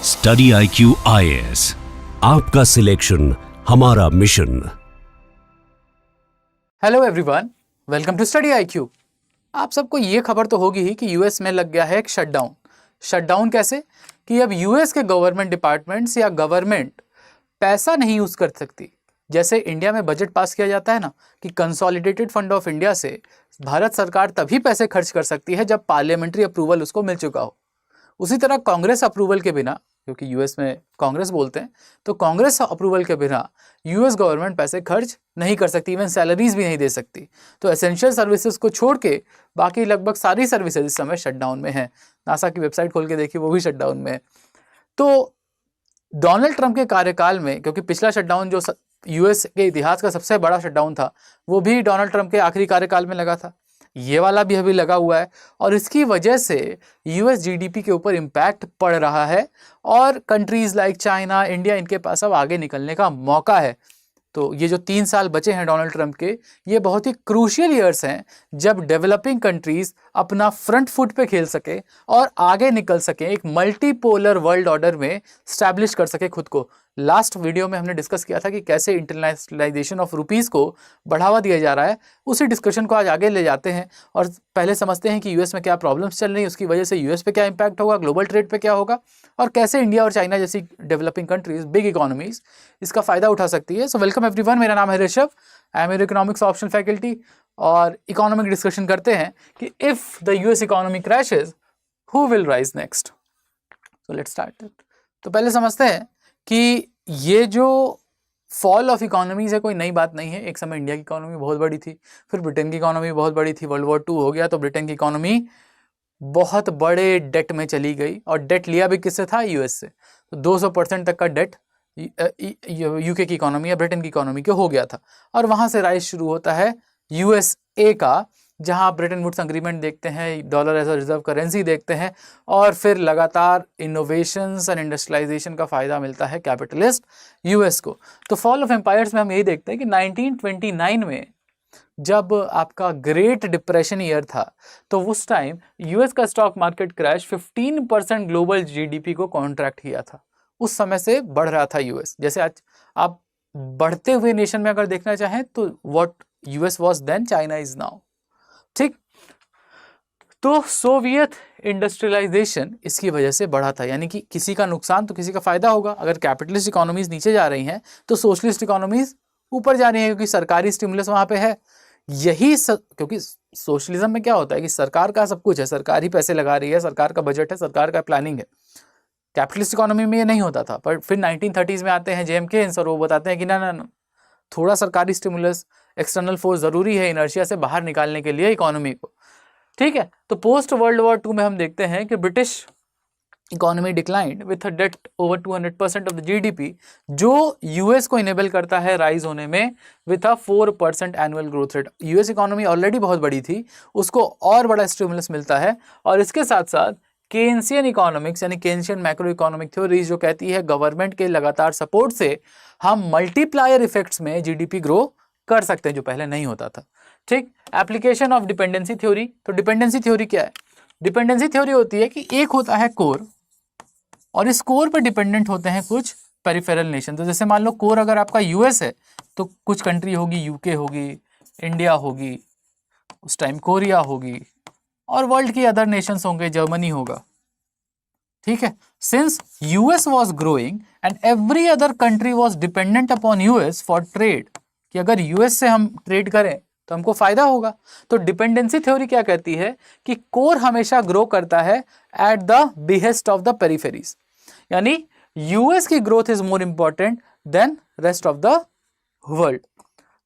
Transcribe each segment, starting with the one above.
Study IQ IAS, आपका selection हमारा मिशन। Hello everyone, welcome to study IQ। आप सबको ये खबर तो होगी ही कि यूएस में लग गया है एक शटडाउन। शटडाउन कैसे कि अब यूएस के गवर्नमेंट डिपार्टमेंट्स या गवर्नमेंट पैसा नहीं यूज कर सकती। जैसे इंडिया में बजट पास किया जाता है ना कि कंसोलिडेटेड फंड ऑफ इंडिया से भारत सरकार तभी पैसे खर्च कर सकती है जब पार्लियामेंट्री अप्रूवल उसको मिल चुका हो। उसी तरह कांग्रेस अप्रूवल के बिना, क्योंकि यूएस में कांग्रेस बोलते हैं, तो कांग्रेस अप्रूवल के बिना यूएस गवर्नमेंट पैसे खर्च नहीं कर सकती, इवन सैलरीज भी नहीं दे सकती। तो एसेंशियल सर्विसेज को छोड़ के बाकी लगभग सारी सर्विसेज इस समय शटडाउन में हैं। नासा की वेबसाइट खोल के देखिए, वो भी शटडाउन में है। तो डोनाल्ड ट्रंप के कार्यकाल में, क्योंकि पिछला शटडाउन जो यूएस के इतिहास का सबसे बड़ा शटडाउन था, वो भी डोनाल्ड ट्रंप के आखिरी कार्यकाल में लगा था। ये वाला भी अभी लगा हुआ है और इसकी वजह से यूएस जीडीपी के ऊपर इम्पैक्ट पड़ रहा है और कंट्रीज लाइक चाइना, इंडिया, इनके पास अब आगे निकलने का मौका है। तो ये जो 3 साल बचे हैं डोनाल्ड ट्रंप के, ये बहुत ही क्रूशियल ईयर्स हैं जब डेवलपिंग कंट्रीज अपना फ्रंट फुट पे खेल सके और आगे निकल सके, एक मल्टीपोलर वर्ल्ड ऑर्डर में स्टैब्लिश कर सके खुद को। लास्ट वीडियो में हमने डिस्कस किया था कि कैसे इंटरनेशनलाइजेशन ऑफ रुपीज़ को बढ़ावा दिया जा रहा है। उसी डिस्कशन को आज आगे ले जाते हैं और पहले समझते हैं कि यूएस में क्या प्रॉब्लम्स चल रही हैं, उसकी वजह से यूएस पे क्या इम्पैक्ट होगा, ग्लोबल ट्रेड पे क्या होगा और कैसे इंडिया और चाइना जैसी डेवलपिंग कंट्रीज, बिग इकोनॉमीज, इसका फायदा उठा सकती है। सो वेलकम एवरीवन, मेरा नाम है Rishabh, I am economics option faculty और इकोनॉमिक डिस्कशन करते हैं कि if the US economy crashes, who will rise next. So let's start. तो पहले समझते हैं कि ये जो फॉल ऑफ इकोनॉमीज है कोई नई बात नहीं है। एक समय इंडिया की इकोनॉमी बहुत बड़ी थी, फिर ब्रिटेन की इकोनॉमी बहुत बड़ी थी, वर्ल्ड वॉर 2 हो गया तो ब्रिटेन की इकोनॉमी बहुत बड़े डेट में चली गई और डेट लिया भी किससे था? यूएस से। तो 200% तक का डेट यूके की इकोनॉमी या ब्रिटेन की इकोनॉमी के हो गया था और वहाँ से राइज शुरू होता है यूएसए का, जहाँ ब्रिटेन वुड्स एग्रीमेंट देखते हैं, dollar as a reserve currency देखते हैं और फिर लगातार इनोवेशंस एंड इंडस्ट्रियलाइजेशन का फायदा मिलता है कैपिटलिस्ट यूएस को। तो फॉल ऑफ एम्पायर्स में हम यही देखते हैं कि 1929 में जब आपका ग्रेट डिप्रेशन ईयर था तो उस टाइम यूएस का stock market crash 15% global GDP को कॉन्ट्रैक्ट किया था। उस समय से बढ़ रहा था यूएस। जैसे आज आप बढ़ते हुए नेशन में अगर देखना चाहें तो what US was then, China is now. ठीक, तो सोवियत इंडस्ट्रियलाइजेशन इसकी वजह से बढ़ा था, यानी कि किसी का नुकसान तो किसी का फायदा होगा। अगर कैपिटलिस्ट इकोनॉमीज नीचे जा रही हैं तो सोशलिस्ट इकोनॉमीज ऊपर जा रही हैं, क्योंकि सरकारी स्टिमुलस वहां पे है। क्योंकि सोशलिज्म में क्या होता है कि सरकार का सब कुछ है, सरकार ही पैसे लगा रही है, सरकार का बजट है, सरकार का प्लानिंग है। कैपिटलिस्ट इकोनॉमी में ये नहीं होता था। पर फिर 1930s में आते हैं जेएम केन्स और वो बताते हैं कि ना, थोड़ा सरकारी स्टिमुलस, एक्सटर्नल फोर्स जरूरी है इनर्शिया से बाहर निकालने के लिए इकोनॉमी को। ठीक है, तो पोस्ट वर्ल्ड वॉर 2 में हम देखते हैं कि British economy declined with a debt over 200% of the GDP, जो यूएस को इनेबल करता है राइज होने में with a 4% annual growth rate. US economy already बहुत बड़ी थी, उसको और बड़ा स्टिमुलस मिलता है। और इसके साथ साथ केन्सियन इकोनॉमिक्स यानी केन्सियन मैक्रो इकोनॉमिक थ्योरीज जो कहती है गवर्नमेंट के लगातार सपोर्ट से हम मल्टीप्लायर इफेक्ट्स में जीडीपी ग्रो कर सकते हैं, जो पहले नहीं होता था। ठीक, एप्लीकेशन ऑफ डिपेंडेंसी थ्योरी। तो डिपेंडेंसी थ्योरी क्या है? डिपेंडेंसी थ्योरी होती है कि एक होता है कोर और इस कोर पर डिपेंडेंट होते हैं कुछ पेरिफेरल नेशन। तो जैसे मान लो कोर अगर आपका यूएस है तो कुछ कंट्री होगी, यूके होगी, इंडिया होगी, उस टाइम कोरिया होगी और वर्ल्ड की अदर नेशंस होंगे, जर्मनी होगा। ठीक है, since US was growing and every other country was dependent upon US for trade, कि अगर यूएस से हम ट्रेड करें तो हमको फायदा होगा। तो डिपेंडेंसी थ्योरी क्या कहती है कि कोर हमेशा ग्रो करता है at the behest of the peripheries, यानी यूएस की growth is more important than rest of the world.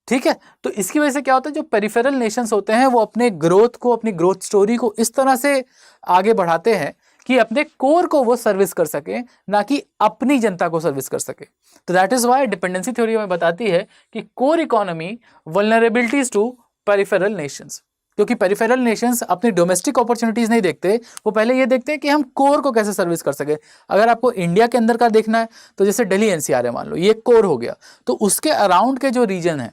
ठीक है, तो इसकी वजह से क्या होता है, जो पेरिफेरल नेशंस होते हैं वो अपने ग्रोथ को, अपनी ग्रोथ स्टोरी को इस तरह से आगे बढ़ाते हैं कि अपने कोर को वो सर्विस कर सके, ना कि अपनी जनता को सर्विस कर सके। तो that is why dependency theory हमें बताती है कि core economy vulnerabilities to peripheral nations, क्योंकि पेरिफेरल नेशंस अपनी डोमेस्टिक अपॉर्चुनिटीज नहीं देखते, वो पहले ये देखते हैं कि हम कोर को कैसे सर्विस कर सके। अगर आपको इंडिया के अंदर का देखना है तो जैसे दिल्ली एनसीआर है, मान लो ये कोर हो गया, तो उसके अराउंड के जो रीजन है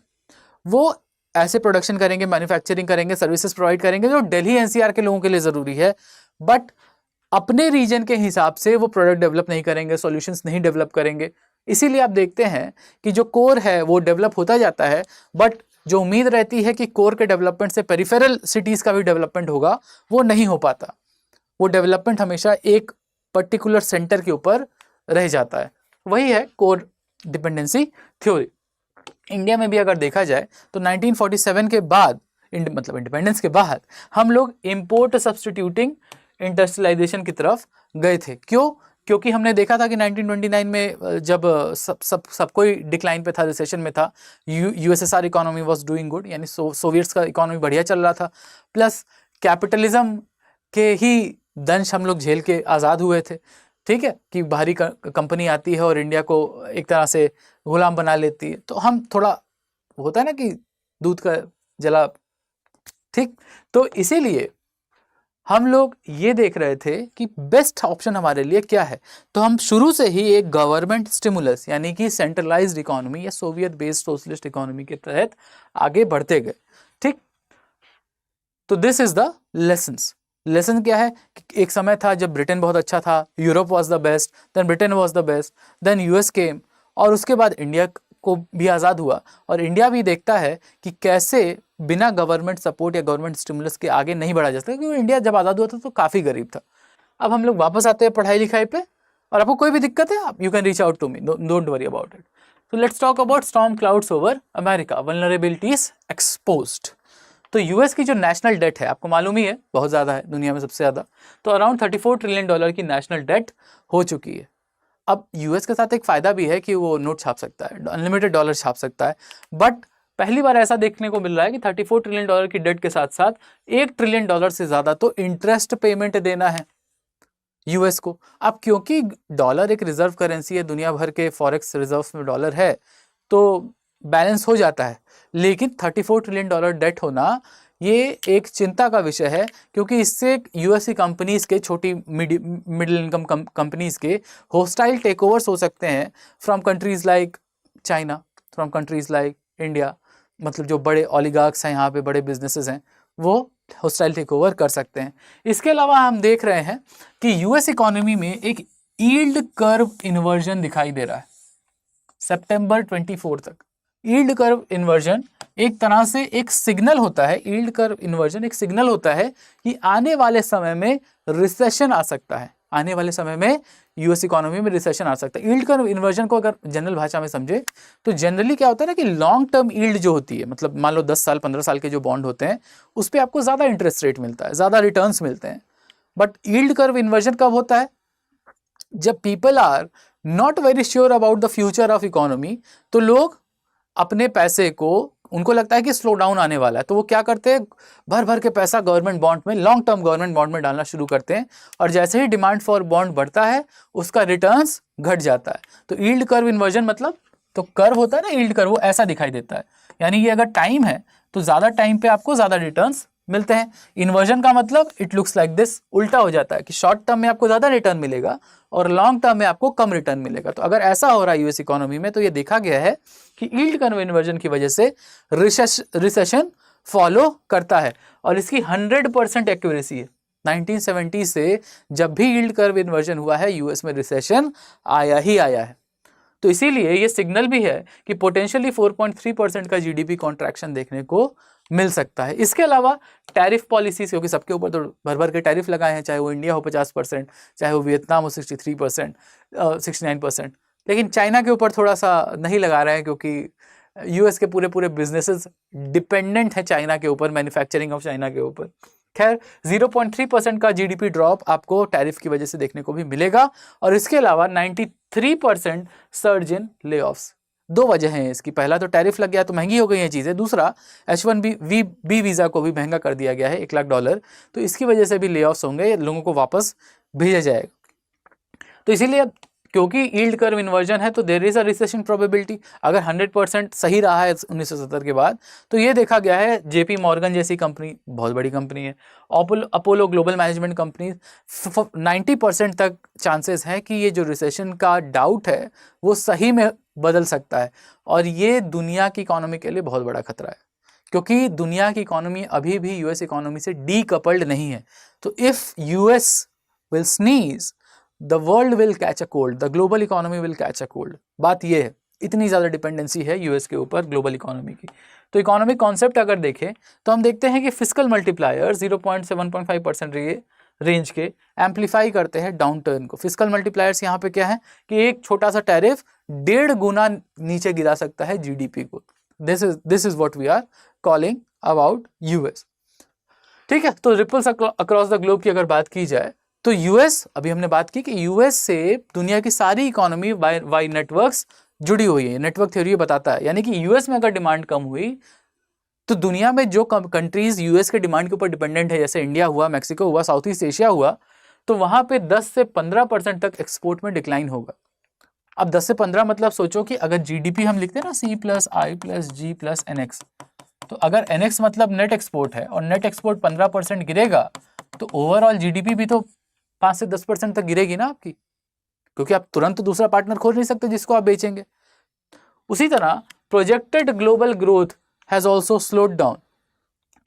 वो ऐसे प्रोडक्शन करेंगे, मैन्युफैक्चरिंग करेंगे, सर्विसेज प्रोवाइड करेंगे जो दिल्ली एनसीआर के लोगों के लिए जरूरी है। बट अपने रीजन के हिसाब से वो प्रोडक्ट डेवलप नहीं करेंगे, सॉल्यूशंस नहीं डेवलप करेंगे। इसीलिए आप देखते हैं कि जो कोर है वो डेवलप होता जाता है, बट जो उम्मीद रहती है कि कोर के डेवलपमेंट से पेरिफेरल सिटीज़ का भी डेवलपमेंट होगा, वो नहीं हो पाता। वो डेवलपमेंट हमेशा एक पर्टिकुलर सेंटर के ऊपर रह जाता है। वही है कोर डिपेंडेंसी थ्योरी। इंडिया में भी अगर देखा जाए तो 1947 के बाद, मतलब इंडिपेंडेंस के बाद, हम लोग इम्पोर्ट सब्सटीट्यूटिंग इंडस्ट्रियलाइजेशन की तरफ गए थे। क्यों? क्योंकि हमने देखा था कि 1929 में जब सब कोई डिक्लाइन पे था, रिसेशन में था, USSR economy was doing good, यानी सोवियट्स का इकोनॉमी बढ़िया चल रहा था, प्लस कैपिटलिज्म के ही दंश हम लोग झेल के आज़ाद हुए थे। ठीक है, कि बाहरी कंपनी आती है और इंडिया को एक तरह से गुलाम बना लेती है, तो हम थोड़ा होता है ना कि दूध का जला, ठीक। तो इसीलिए हम लोग ये देख रहे थे कि बेस्ट ऑप्शन हमारे लिए क्या है। तो हम शुरू से ही एक गवर्नमेंट स्टिमुलस यानी कि सेंट्रलाइज्ड इकोनॉमी या सोवियत बेस्ड सोशलिस्ट इकोनॉमी के तहत आगे बढ़ते गए। ठीक, तो दिस इज द लेसन क्या है कि एक समय था जब ब्रिटेन बहुत अच्छा था, Europe was the best, then Britain was the best, then US came, और उसके बाद इंडिया को भी आज़ाद हुआ, और इंडिया भी देखता है कि कैसे बिना गवर्नमेंट सपोर्ट या गवर्नमेंट स्टिमुलस के आगे नहीं बढ़ा जा सकता, क्योंकि इंडिया जब आज़ाद हुआ था तो काफ़ी गरीब था। अब हम लोग वापस आते हैं पढ़ाई लिखाई पे, और आपको कोई भी दिक्कत है आप you can reach out to me, don't worry about it. So let's talk about storm clouds over America, vulnerabilities exposed. तो यूएस की जो नेशनल डेट है, आपको मालूम ही है, बहुत ज़्यादा है, दुनिया में सबसे ज़्यादा, तो अराउंड $34 ट्रिलियन की नेशनल डेट हो चुकी है। अब यूएस के साथ एक फ़ायदा भी है कि वो नोट छाप सकता है, अनलिमिटेड डॉलर छाप सकता है, बट पहली बार ऐसा देखने को मिल रहा है कि $34 ट्रिलियन की डेट के साथ साथ $1 ट्रिलियन से ज़्यादा तो इंटरेस्ट पेमेंट देना है यूएस को। अब क्योंकि डॉलर एक रिजर्व करेंसी है, दुनिया भर के फॉरेक्स रिजर्व में डॉलर है, तो बैलेंस हो जाता है, लेकिन $34 ट्रिलियन डेट होना ये एक चिंता का विषय है, क्योंकि इससे यूएससी कंपनीज के, छोटी मिडिल इनकम कंपनीज के होस्टाइल टेक ओवर्स हो सकते हैं from countries like China, from countries like India. मतलब जो बड़े ओलिगार्क्स हैं यहाँ पे, बड़े बिजनेसेस हैं, वो होस्टाइल टेक ओवर कर सकते हैं। इसके अलावा हम देख रहे हैं कि यूएस इकोनॉमी में एक यील्ड कर्व इन्वर्जन दिखाई दे रहा है सितंबर 24 तक। यील्ड कर्व इन्वर्जन एक तरह से एक सिग्नल होता है, यील्ड कर्व इन्वर्जन एक सिग्नल होता है कि आने वाले समय में रिसेशन आ सकता है, आने वाले समय में यूएस इकोनॉमी में रिसेशन आ सकता है। यील्ड कर्व इन्वर्जन को अगर जनरल भाषा में समझे तो जनरली क्या होता है ना कि लॉन्ग टर्म यील्ड जो होती है, मतलब मान लो 10 साल 15 साल के जो बॉन्ड होते हैं, उस पर आपको ज़्यादा इंटरेस्ट रेट मिलता है, ज़्यादा रिटर्न्स मिलते हैं। बट यील्ड कर्व इन्वर्जन कब होता है? जब people are not very sure about the future of economy, तो लोग अपने पैसे को, उनको लगता है कि स्लो डाउन आने वाला है, तो वो क्या करते हैं, भर भर के पैसा गवर्नमेंट बॉन्ड में, लॉन्ग टर्म गवर्नमेंट बॉन्ड में डालना शुरू करते हैं, और जैसे ही डिमांड फॉर बॉन्ड बढ़ता है उसका रिटर्न्स घट जाता है। तो यील्ड कर्व इन्वर्जन मतलब, तो कर्व होता है ना यील्ड कर्व, वो ऐसा दिखाई देता है, यानी ये अगर टाइम है तो ज़्यादा टाइम पे आपको ज़्यादा रिटर्न्स मिलते हैं। इन्वर्जन का मतलब इट लुक्स लाइक दिस, उल्टा हो जाता है कि शॉर्ट टर्म में आपको ज़्यादा रिटर्न मिलेगा और लॉन्ग टर्म में आपको कम रिटर्न मिलेगा। तो अगर ऐसा हो रहा है यूएस इकोनॉमी में, तो ये देखा गया है कि यील्ड कर्व इन्वर्जन की वजह से रिसेशन फॉलो करता है, और इसकी 100% एक्यूरेसी है। 1970 से जब भी यील्ड कर्व इन्वर्जन हुआ है, यूएस में रिसेशन आया ही आया है। तो इसीलिए ये सिग्नल भी है कि पोटेंशियली 4.3% का जीडीपी कॉन्ट्रैक्शन देखने को मिल सकता है। इसके अलावा टैरिफ पॉलिसीज, क्योंकि सबके ऊपर तो भर भर के टैरिफ लगाए हैं, चाहे वो इंडिया हो 50%, चाहे वो वियतनाम हो 63%, 69%, लेकिन चाइना के ऊपर थोड़ा सा नहीं लगा रहे हैं, क्योंकि यूएस के पूरे बिजनेसेस डिपेंडेंट हैं चाइना के ऊपर, मैन्युफैक्चरिंग ऑफ चाइना के ऊपर। खैर 0.3% का जीडीपी ड्रॉप आपको टैरिफ की वजह से देखने को भी मिलेगा, और इसके अलावा 93% सर्ज इन लेऑफ्स। दो वजह हैं इसकी, पहला तो टैरिफ लग गया तो महंगी हो गई हैं चीज़ें, दूसरा H1B वीज़ा को भी महंगा कर दिया गया है, $1 लाख, तो इसकी वजह से भी लेऑफ्स होंगे, लोगों को वापस भेजा जाएगा। तो इसीलिए क्योंकि यील्ड कर्व इन्वर्जन है, तो there is a recession probability. अगर 100% सही रहा है 1970 के बाद, तो ये देखा गया है, जेपी मॉर्गन जैसी कंपनी, बहुत बड़ी कंपनी है, अपोलो ग्लोबल मैनेजमेंट कंपनी, 90% तक चांसेस हैं कि ये जो रिसेशन का डाउट है वो सही में बदल सकता है, और ये दुनिया की इकोनॉमी के लिए बहुत बड़ा खतरा है, क्योंकि दुनिया की इकोनॉमी अभी भी यूएस इकोनॉमी से डीकपल्ड नहीं है। तो if US will sneeze, the world will catch a cold, the global economy will catch a cold। बात ये है, इतनी ज़्यादा डिपेंडेंसी है यूएस के ऊपर ग्लोबल इकोनॉमी की। तो इकोनॉमिक कॉन्सेप्ट अगर देखें तो हम देखते हैं कि फिस्कल मल्टीप्लायर 0.7.5% रेंज के एम्पलीफाई करते हैं डाउन टर्न को। फिस्कल मल्टीप्लायर्स यहाँ पे क्या है कि एक छोटा सा टैरिफ 1.5 गुना नीचे गिरा सकता है जीडीपी को। This is what we are calling about US. ठीक है, तो रिपल्स अक्रॉस द ग्लोब की अगर बात की जाए तो यूएस, अभी हमने बात की कि यूएस से दुनिया की सारी इकोनॉमी बाय नेटवर्क्स जुड़ी हुई है। नेटवर्क थ्योरी बताता है, यानी कि यूएस में अगर डिमांड कम हुई तो दुनिया में जो कंट्रीज यूएस के डिमांड के ऊपर डिपेंडेंट है, जैसे इंडिया हुआ, मैक्सिको हुआ, साउथ ईस्ट एशिया हुआ, तो वहां पे 10 से 15% तक एक्सपोर्ट में डिक्लाइन होगा। अब 10 से 15 मतलब सोचो कि अगर जीडीपी हम लिखते हैं ना C+I+G+NX, तो अगर NX मतलब नेट एक्सपोर्ट है और नेट एक्सपोर्ट 15% गिरेगा तो ओवरऑल जीडीपी भी तो 5 से 10% तक गिरेगी ना आपकी, क्योंकि आप तुरंत दूसरा पार्टनर खोज नहीं सकते जिसको आप बेचेंगे। उसी तरह projected global growth has also slowed down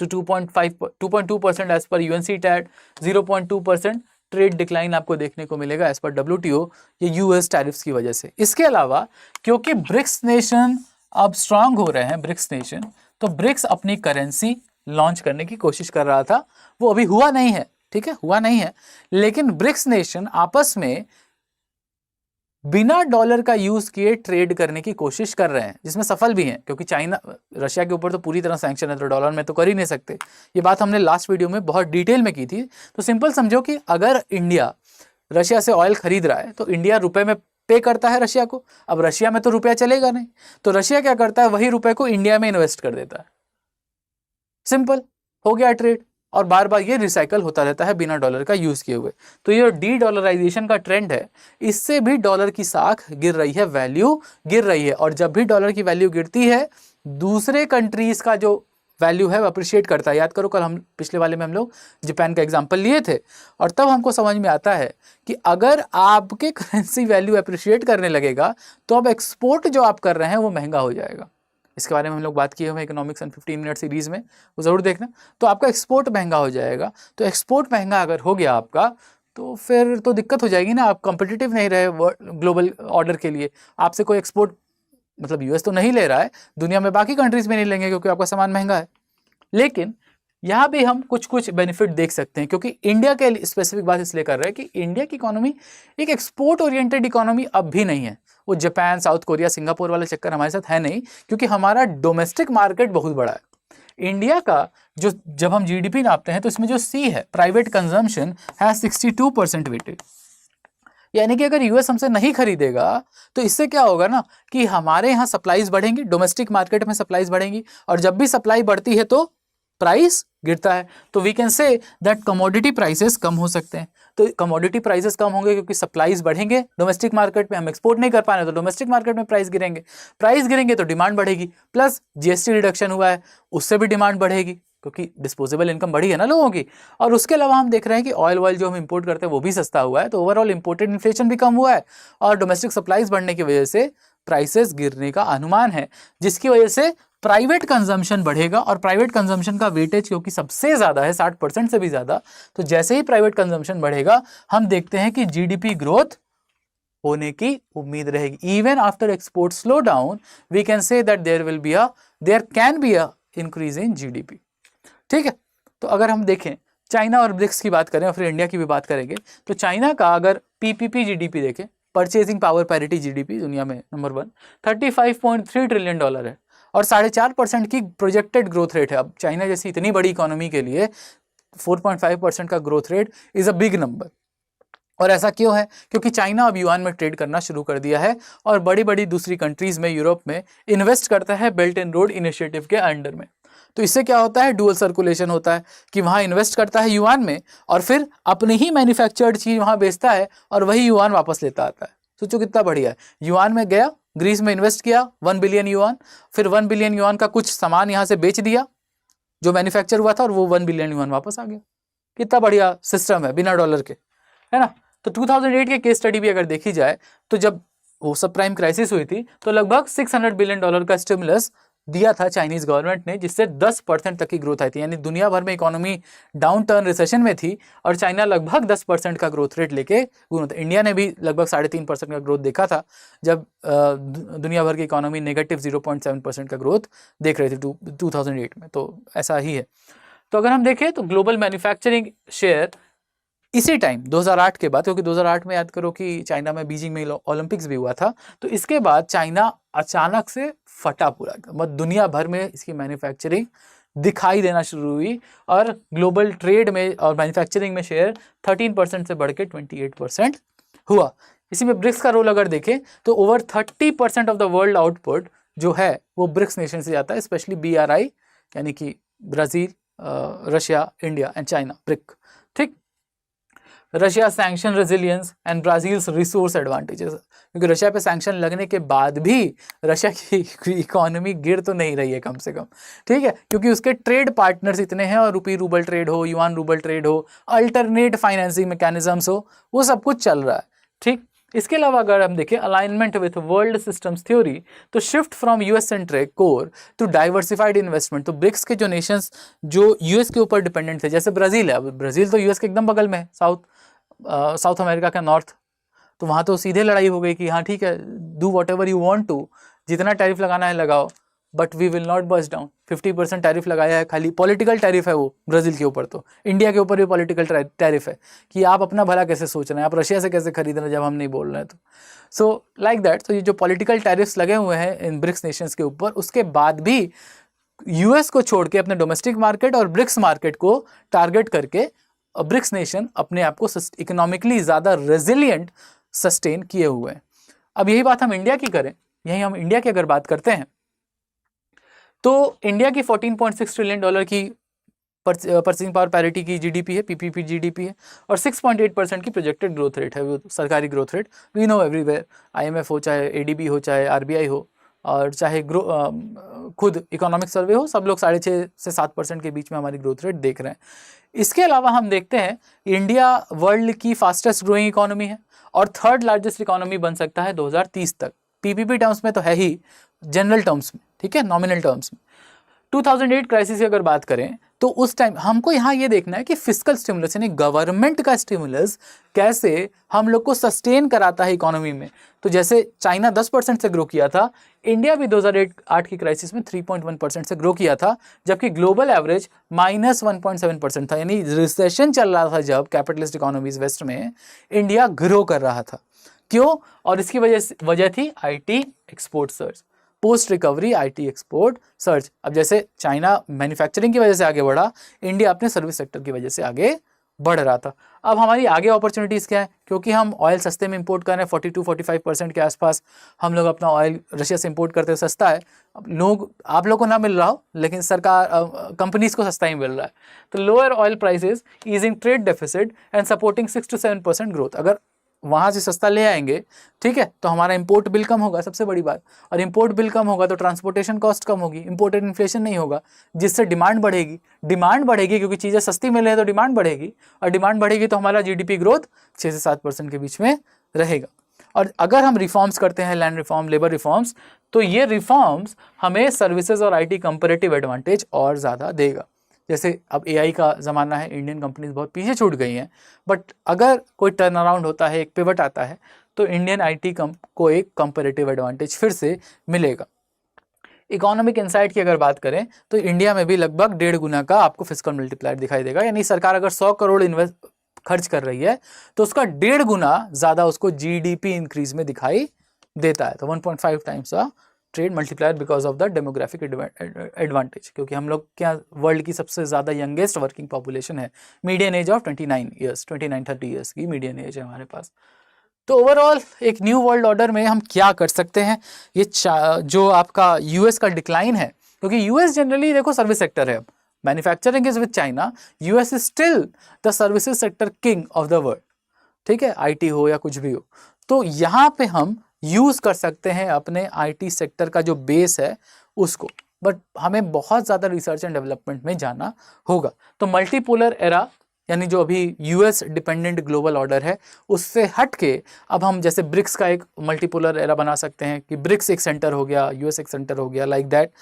to 2.2% as per UNCTAD, 0.2% trade decline आपको देखने को मिलेगा एज पर WTO, ये यूएस टैरिफ्स की वजह से। इसके अलावा क्योंकि ब्रिक्स नेशन अब स्ट्रांग हो रहे हैं, ब्रिक्स नेशन, तो ब्रिक्स अपनी करेंसी लॉन्च करने की कोशिश कर रहा था, वो अभी हुआ नहीं है, ठीक है, हुआ नहीं है, लेकिन ब्रिक्स नेशन आपस में बिना डॉलर का यूज किए ट्रेड करने की कोशिश कर रहे हैं, जिसमें सफल भी हैं, क्योंकि चाइना, रशिया के ऊपर तो पूरी तरह सैंक्शन है, तो डॉलर में तो कर ही नहीं सकते। ये बात हमने लास्ट वीडियो में बहुत डिटेल में की थी। तो सिंपल समझो कि अगर इंडिया रशिया से ऑयल खरीद रहा है तो इंडिया रुपए में पे करता है रशिया को। अब रशिया में तो रुपया चलेगा नहीं, तो रशिया क्या करता है, वही रुपए को इंडिया में इन्वेस्ट कर देता है। सिंपल हो गया ट्रेड, और बार बार ये रिसाइकल होता रहता है बिना डॉलर का यूज किए हुए। तो ये डी डॉलराइजेशन का ट्रेंड है, इससे भी डॉलर की साख गिर रही है, वैल्यू गिर रही है, और जब भी डॉलर की वैल्यू गिरती है दूसरे कंट्रीज का जो वैल्यू है वो अप्रिशिएट करता है। याद करो कल हम पिछले वाले में हम लोग जापान का एग्जांपल लिए थे, और तब हमको समझ में आता है कि अगर आपके करेंसी वैल्यू अप्रिशिएट करने लगेगा तो अब एक्सपोर्ट जो आप कर रहे हैं वो महंगा हो जाएगा। इसके बारे में हम लोग बात किए हुए इकोनॉमिक्स एंड 15 मिनट सीरीज में, वो जरूर देखना। तो आपका एक्सपोर्ट महंगा हो जाएगा, तो एक्सपोर्ट महंगा अगर हो गया आपका तो फिर तो दिक्कत हो जाएगी ना, आप कंपिटिटिव नहीं रहे ग्लोबल ऑर्डर के लिए। आपसे कोई एक्सपोर्ट, मतलब यूएस तो नहीं ले रहा है, दुनिया में बाकी कंट्रीज में नहीं लेंगे क्योंकि आपका सामान महंगा है। लेकिन यहाँ भी हम कुछ कुछ बेनिफिट देख सकते हैं, क्योंकि इंडिया के स्पेसिफिक बात इसलिए कर रहे हैं कि इंडिया की इकोनॉमी एक एक्सपोर्ट ओरिएंटेड इकोनॉमी अब भी नहीं है। वो जापान, साउथ कोरिया, सिंगापुर वाला चक्कर हमारे साथ है नहीं, क्योंकि हमारा डोमेस्टिक मार्केट बहुत बड़ा है। इंडिया का जो, जब हम जीडीपी नापते हैं तो इसमें जो सी है, प्राइवेट कंजम्पशन है 62% वेटेड, यानी कि अगर यूएस हमसे नहीं खरीदेगा तो इससे क्या होगा ना कि हमारे यहाँ सप्लाईज बढ़ेंगी, डोमेस्टिक मार्केट में सप्लाईज बढ़ेंगी, और जब भी सप्लाई बढ़ती है तो प्राइस गिरता है। तो we can say that commodity prices कम हो सकते हैं। तो कमोडिटी प्राइसेस कम होंगे क्योंकि सप्लाईज बढ़ेंगे डोमेस्टिक मार्केट में, हम एक्सपोर्ट नहीं कर पा रहे तो डोमेस्टिक मार्केट में प्राइस गिरेंगे, प्राइस गिरेंगे तो डिमांड बढ़ेगी, प्लस जीएसटी रिडक्शन हुआ है उससे भी डिमांड बढ़ेगी क्योंकि डिस्पोजेबल इनकम बढ़ी है ना लोगों की। और उसके अलावा हम देख रहे हैं कि ऑयल जो हम इंपोर्ट करते हैं वो भी सस्ता हुआ है, तो ओवरऑल इंपोर्टेड इन्फ्लेशन भी कम हुआ है, और डोमेस्टिक सप्लाईज बढ़ने की वजह से प्राइसेस गिरने का अनुमान है, जिसकी वजह से प्राइवेट कंजम्पशन बढ़ेगा। और प्राइवेट कंजम्पशन का वेटेज क्योंकि सबसे ज़्यादा है, 60% से भी ज़्यादा, तो जैसे ही प्राइवेट कंजम्पशन बढ़ेगा हम देखते हैं कि जीडीपी ग्रोथ होने की उम्मीद रहेगी। Even after export slow down we can say that there can be a increase in GDP. ठीक है, तो अगर हम देखें चाइना और ब्रिक्स की बात करें और फिर इंडिया की भी बात करेंगे, तो चाइना का अगर पीपीपी जीडीपी देखें, परचेजिंग पावर पैरिटी जीडीपी, दुनिया में नंबर 1, $35.3 ट्रिलियन है, और 4.5% की प्रोजेक्टेड ग्रोथ रेट है। अब चाइना जैसी इतनी बड़ी इकोनॉमी के लिए 4.5% का growth rate is a big number. और ऐसा क्यों है? क्योंकि चाइना अब युआन में ट्रेड करना शुरू कर दिया है, और बड़ी बड़ी दूसरी कंट्रीज में, यूरोप में इन्वेस्ट करता है बेल्ट एंड रोड इनिशिएटिव के अंडर में। तो इससे क्या होता है, डुअल सर्कुलेशन होता है कि वहाँ इन्वेस्ट करता है युआन में, और फिर अपनी ही मैन्युफैक्चर्ड चीज वहाँ बेचता है और वही युआन वापस लेता आता है। सोचो कितना बढ़िया है। युआन में गया, ग्रीस में इन्वेस्ट किया 1 बिलियन युआन, फिर 1 बिलियन युआन का कुछ सामान यहाँ से बेच दिया जो मैन्युफैक्चर हुआ था, और वो 1 बिलियन युआन वापस आ गया। कितना बढ़िया सिस्टम है बिना डॉलर के, है ना। तो 2008 के केस स्टडी भी अगर देखी जाए तो जब वो सब प्राइम क्राइसिस हुई थी तो लगभग $600 बिलियन का स्टिमुलस दिया था चाइनीज गवर्नमेंट ने, जिससे 10% तक की ग्रोथ आई थी। यानी दुनिया भर में इकोनॉमी डाउन टर्न रिसेशन में थी और चाइना लगभग 10% का ग्रोथ रेट लेके घूमा था। इंडिया ने भी लगभग 3.5% का ग्रोथ देखा था जब दुनिया भर की इकोनॉमी नेगेटिव 0.7% का ग्रोथ देख रही थी 2008 में। तो ऐसा ही है। तो अगर हम देखें तो ग्लोबल मैन्युफैक्चरिंग शेयर इसी टाइम 2008 के बाद, क्योंकि 2008 में याद करो कि चाइना में बीजिंग में ओलंपिक्स भी हुआ था, तो इसके बाद चाइना अचानक से फटा पूरा, मतलब दुनिया भर में इसकी मैन्युफैक्चरिंग दिखाई देना शुरू हुई और ग्लोबल ट्रेड में और मैन्युफैक्चरिंग में शेयर 13% से बढ़ के 28% हुआ। इसी में ब्रिक्स का रोल अगर देखें तो over 30% of the world output जो है वो ब्रिक्स नेशन से जाता है, स्पेशली BRI यानी कि Brazil, Russia, India and China, BRIC. ठीक, Russia sanction resilience and Brazil's resource advantages, क्योंकि रशिया पे सैंक्शन लगने के बाद भी रशिया की इकोनॉमी गिर तो नहीं रही है कम से कम, ठीक है, क्योंकि उसके ट्रेड पार्टनर्स इतने हैं और रुपी रूबल ट्रेड हो, युआन रूबल ट्रेड हो, अल्टरनेट फाइनेंसिंग मैकेनिज्म्स हो, वो सब कुछ चल रहा है। ठीक, इसके अलावा अगर हम देखें alignment with world systems theory, तो shift from US centric core to diversified investment, तो ब्रिक्स के जो नेशंस जो यूएस के ऊपर डिपेंडेंट थे, जैसे ब्राजील है, अब ब्राजील तो यूएस के एकदम बगल में है, साउथ अमेरिका का नॉर्थ, तो वहाँ तो सीधे लड़ाई हो गई कि हाँ ठीक है, do whatever you want to, जितना टैरिफ लगाना है लगाओ, but we will not bust down. 50% tariff लगाया है, खाली पॉलिटिकल टैरिफ है वो ब्राज़ील के ऊपर। तो इंडिया के ऊपर भी पॉलिटिकल टैरिफ है कि आप अपना भला कैसे सोच रहे हैं, आप रशिया से कैसे खरीद रहे हैं जब हम नहीं बोल रहे हैं। तो सो लाइक दैट, तो ये जो पॉलिटिकल टैरिफ्स लगे हुए हैं इन ब्रिक्स नेशंस के ऊपर, उसके बाद भी यूएस को छोड़ के अपने डोमेस्टिक मार्केट और ब्रिक्स मार्केट को टारगेट करके ब्रिक्स नेशन अपने आप को इकोनॉमिकली ज़्यादा रेजिलिएंट सस्टेन किए हुए हैं। अब यही बात हम इंडिया की करें, यही हम इंडिया की अगर बात करते हैं तो इंडिया की $14.6 ट्रिलियन की परचेसिंग पावर पैरिटी की जीडीपी है, पीपीपी जीडीपी है, और 6.8% की प्रोजेक्टेड ग्रोथ रेट है, वो सरकारी growth rate. We know everywhere, IMF हो, चाहे ADB हो, चाहे RBI हो, और चाहे खुद इकोनॉमिक सर्वे हो, सब लोग 6.5 से 7% के बीच में हमारी ग्रोथ रेट देख रहे हैं। इसके अलावा हम देखते हैं इंडिया वर्ल्ड की फास्टेस्ट ग्रोइंग इकोनॉमी है और 3rd लार्जेस्ट इकोनॉमी बन सकता है 2030 तक। पीपीपी टर्म्स में तो है ही, जनरल टर्म्स में, ठीक है, नॉमिनल टर्म्स में। 2008 क्राइसिस की अगर बात करें तो उस टाइम हमको यहाँ ये देखना है कि फिस्कल स्टिमुलस यानी गवर्नमेंट का स्टिमुलस कैसे हम लोग को सस्टेन कराता है इकोनॉमी में। तो जैसे चाइना 10% से ग्रो किया था, इंडिया भी 2008 की क्राइसिस में 3.1% से ग्रो किया था, जबकि ग्लोबल एवरेज -1.7% था। यानी रिसेशन चल रहा था जब कैपिटलिस्ट इकोनॉमीज वेस्ट में, इंडिया ग्रो कर रहा था। क्यों? और इसकी वजह थी IT export search, post recovery IT export search. अब जैसे चाइना मैन्युफैक्चरिंग की वजह से आगे बढ़ा, इंडिया अपने सर्विस सेक्टर की वजह से आगे बढ़ रहा था। अब हमारी आगे अपॉर्चुनिटीज़ क्या है? क्योंकि हम ऑयल सस्ते में इंपोर्ट कर रहे हैं, 42-45% के आसपास हम लोग अपना ऑयल रशिया से इंपोर्ट करते हैं, सस्ता है। आप लोग को ना मिल रहा हो, लेकिन सरकार कंपनीज को सस्ता ही मिल रहा है। तो lower oil prices, easing trade deficit and supporting 6 to 7% growth. अगर वहाँ से सस्ता ले आएंगे, ठीक है, तो हमारा इंपोर्ट बिल कम होगा, सबसे बड़ी बात। और इंपोर्ट बिल कम होगा तो ट्रांसपोर्टेशन कॉस्ट कम होगी, इंपोर्टेड इन्फ्लेशन नहीं होगा, जिससे डिमांड बढ़ेगी। डिमांड बढ़ेगी क्योंकि चीज़ें सस्ती मिल रही है तो डिमांड बढ़ेगी, और डिमांड बढ़ेगी तो हमारा GDP ग्रोथ 6 से 7% के बीच में रहेगा। और अगर हम रिफॉर्म्स करते हैं, लैंड रिफॉर्म, लेबर रिफॉर्म्स, तो ये रिफॉर्म्स हमें सर्विसेज और IT कंपैरेटिव एडवांटेज और ज़्यादा देगा। जैसे अब AI का ज़माना है, इंडियन कंपनीज बहुत पीछे छूट गई हैं, बट अगर कोई टर्न अराउंड होता है, एक पिवट आता है, तो इंडियन IT को एक कंपैरेटिव एडवांटेज फिर से मिलेगा। इकोनॉमिक इंसाइट की अगर बात करें तो इंडिया में भी लगभग 1.5 गुना का आपको फिस्कल मल्टीप्लायर दिखाई देगा। यानी सरकार अगर 100 करोड़ खर्च कर रही है तो उसका 1.5 गुना ज़्यादा उसको GDP इंक्रीज में दिखाई देता है। तो 1.5 times trade multiplier because of the demographic advantage, क्योंकि हम लोग क्या वर्ल्ड की सबसे ज़्यादा यंगेस्ट वर्किंग पॉपुलेशन है। मीडियन एज ऑफ 29-30 ईयर्स की मीडियन एज है हमारे पास। तो ओवरऑल एक न्यू वर्ल्ड ऑर्डर में हम क्या कर सकते हैं? ये जो आपका US का डिक्लाइन है, क्योंकि US जनरली देखो सर्विस सेक्टर है, अब manufacturing is with China, US is still the services sector king of the world, ठीक है, IT हो या कुछ भी हो। तो यहाँ पे हम यूज़ कर सकते हैं अपने IT सेक्टर का जो बेस है उसको, बट हमें बहुत ज़्यादा रिसर्च एंड डेवलपमेंट में जाना होगा। तो मल्टीपोलर एरा यानी जो अभी यूएस डिपेंडेंट ग्लोबल ऑर्डर है उससे हट के अब हम जैसे ब्रिक्स का एक मल्टीपोलर एरा बना सकते हैं कि ब्रिक्स एक सेंटर हो गया, यूएस एक सेंटर हो गया, लाइक दैट।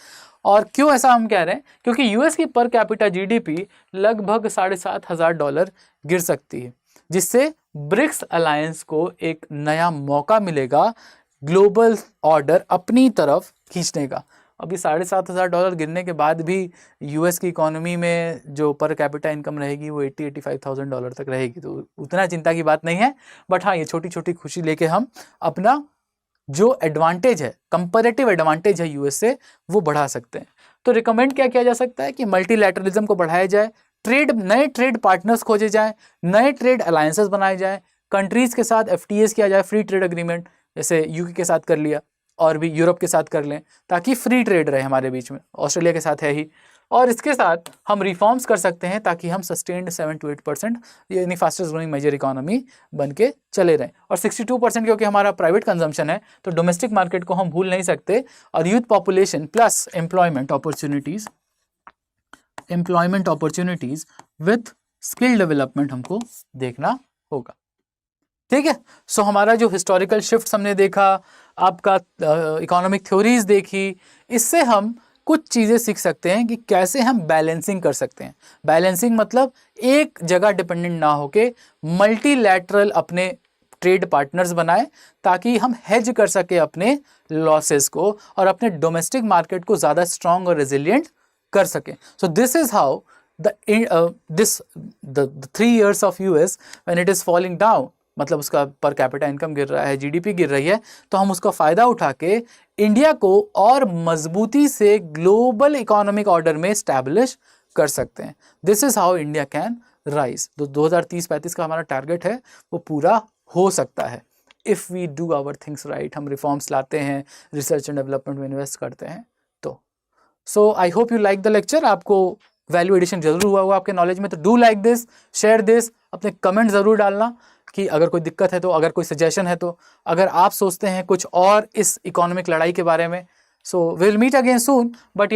और क्यों ऐसा हम कह रहे हैं? क्योंकि यूएस की पर कैपिटा जीडीपी लगभग $7,500 गिर सकती है, जिससे ब्रिक्स अलायंस को एक नया मौका मिलेगा ग्लोबल ऑर्डर अपनी तरफ खींचने का। अभी $7,500 गिरने के बाद भी यूएस की इकोनॉमी में जो पर कैपिटा इनकम रहेगी वो $80,000-85,000 तक रहेगी, तो उतना चिंता की बात नहीं है। बट हाँ, ये छोटी छोटी खुशी लेके हम अपना जो एडवांटेज है, कंपैरेटिव एडवांटेज है यूएस से, वो बढ़ा सकते हैं। तो रिकमेंड क्या किया जा सकता है कि मल्टीलैटरलिज्म को बढ़ाया जाए, नए ट्रेड पार्टनर्स खोजे जाएं, नए ट्रेड अलायंसेस बनाए जाएं, कंट्रीज़ के साथ FTAs किया जाए, फ्री ट्रेड एग्रीमेंट, जैसे यूके के साथ कर लिया और भी यूरोप के साथ कर लें, ताकि फ्री ट्रेड रहे हमारे बीच में, ऑस्ट्रेलिया के साथ है ही। और इसके साथ हम रिफॉर्म्स कर सकते हैं ताकि हम सस्टेन्ड 7 to 8% यानी फास्टेस्ट ग्रोइंग मेजर इकोनॉमी बन के चले रहें। और 62% क्योंकि हमारा प्राइवेट कंजम्पशन है, तो डोमेस्टिक मार्केट को हम भूल नहीं सकते। और youth population plus employment opportunities with skill development हमको देखना होगा। ठीक है, सो हमारा जो हिस्टोरिकल शिफ्ट हमने देखा, आपका इकोनॉमिक थ्योरीज देखी, इससे हम कुछ चीज़ें सीख सकते हैं कि कैसे हम बैलेंसिंग कर सकते हैं। बैलेंसिंग मतलब एक जगह डिपेंडेंट ना होके मल्टीलैटरल अपने ट्रेड पार्टनर्स बनाए, ताकि हम हेज कर सके अपने लॉसेस को और अपने डोमेस्टिक मार्केट को ज़्यादा स्ट्रॉन्ग और रेजिलिएंट कर सकें। So this is how the 3 years of US when it is falling down, मतलब उसका पर कैपिटा इनकम गिर रहा है, जीडीपी गिर रही है, तो हम उसका फ़ायदा उठा के इंडिया को और मजबूती से ग्लोबल इकोनॉमिक ऑर्डर में स्टैब्लिश कर सकते हैं। This is how India can rise. तो 2030-35 का हमारा टारगेट है वो पूरा हो सकता है if we do our things right. हम रिफॉर्म्स लाते हैं, रिसर्च एंड डेवलपमेंट में इन्वेस्ट करते हैं। तो so I hope you like the lecture. आपको वैल्यू एडिशन जरूर हुआ होगा आपके नॉलेज में। तो do like this, share this, अपने कमेंट ज़रूर डालना कि अगर कोई दिक्कत है तो, अगर कोई सजेशन है तो, अगर आप सोचते हैं कुछ और इस इकोनॉमिक लड़ाई के बारे में। So will meet again soon, but